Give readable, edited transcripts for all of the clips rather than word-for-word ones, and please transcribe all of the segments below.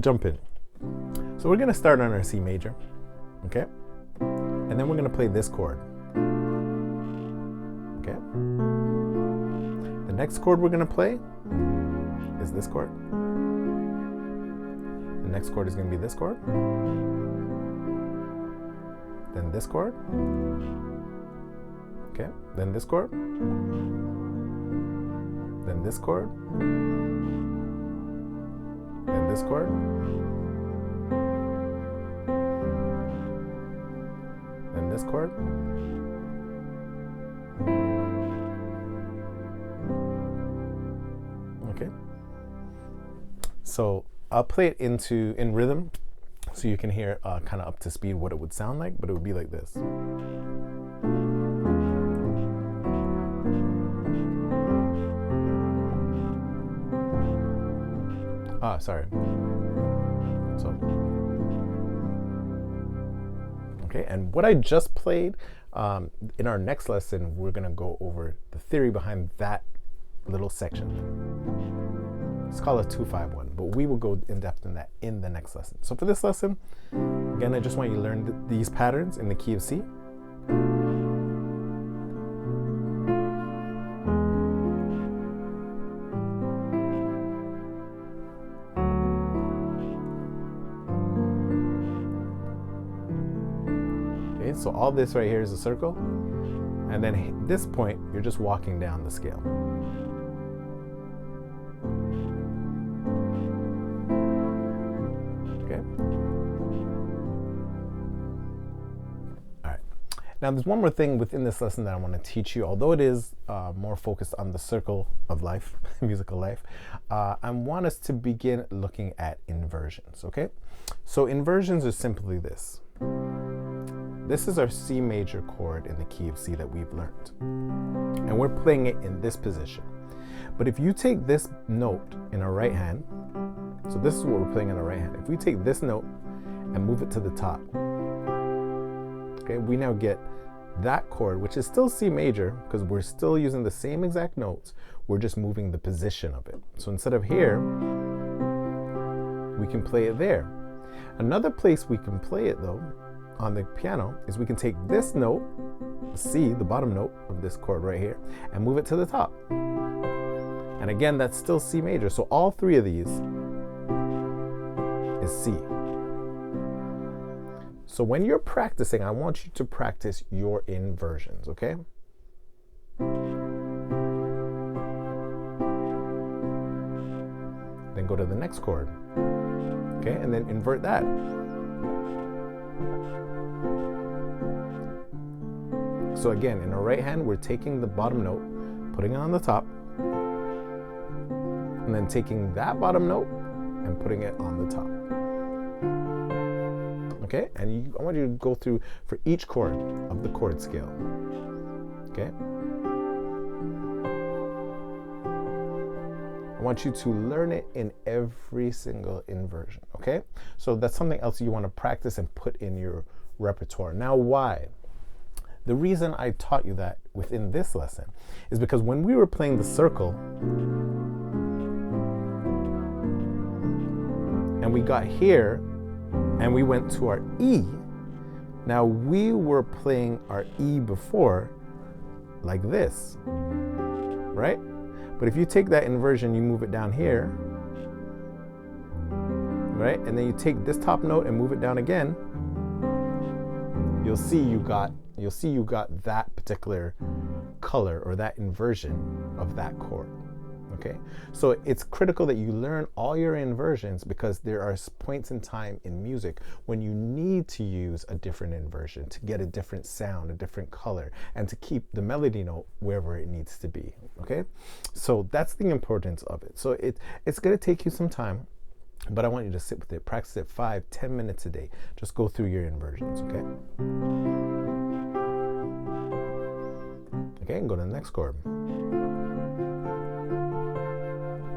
jump in. So we're gonna start on our C major, okay? And then we're gonna play this chord, okay? The next chord we're gonna play is this chord. The next chord is gonna be this chord. Then this chord. Okay, then this chord. Then this chord. Then this chord. Then this chord. Okay. So I'll play it in rhythm so you can hear kind of up to speed what it would sound like, but it would be like this. Sorry. So, okay, and what I just played, in our next lesson, we're gonna go over the theory behind that little section. It's called a 2-5-1, but we will go in depth in that in the next lesson. So for this lesson, again, I just want you to learn these patterns in the key of C. Okay, so all this right here is a circle, and then at this point, you're just walking down the scale. Now, there's one more thing within this lesson that I want to teach you. Although it is more focused on the circle of life, musical life, I want us to begin looking at inversions, okay? So inversions are simply this. This is our C major chord in the key of C that we've learned. And we're playing it in this position. But if you take this note in our right hand, so this is what we're playing in our right hand. If we take this note and move it to the top, okay, we now get that chord, which is still C major, because we're still using the same exact notes. We're just moving the position of it. So instead of here, we can play it there. Another place we can play it, though, on the piano, is we can take this note, C, the bottom note of this chord right here, and move it to the top. And again, that's still C major. So all three of these is C. So when you're practicing, I want you to practice your inversions, okay? Then go to the next chord, okay? And then invert that. So again, in our right hand, we're taking the bottom note, putting it on the top, and then taking that bottom note and putting it on the top. Okay, and I want you to go through for each chord of the chord scale. Okay, I want you to learn it in every single inversion. Okay, so that's something else you want to practice and put in your repertoire. Now, why? The reason I taught you that within this lesson is because when we were playing the circle and we got here and we went to our E, now we were playing our E before like this, right? But if you take that inversion, you move it down here, right? And then you take this top note and move it down again, you'll see you got that particular color or that inversion of that chord. Okay, so it's critical that you learn all your inversions, because there are points in time in music when you need to use a different inversion to get a different sound, a different color, and to keep the melody note wherever it needs to be. Okay, so that's the importance of it. So it's going to take you some time, but I want you to sit with it, practice it 5-10 minutes a day. Just go through your inversions. Okay. Okay, and go to the next chord.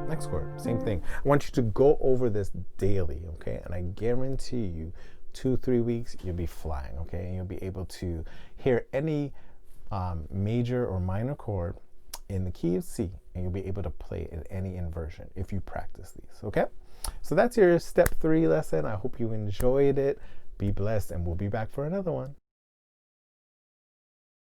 Next chord, same thing. I want you to go over this daily, okay? And I guarantee you, 2-3 weeks, you'll be flying, okay? And you'll be able to hear any major or minor chord in the key of C and you'll be able to play in any inversion if you practice these, okay? So that's your step 3 lesson. I hope you enjoyed it. Be blessed, and we'll be back for another one.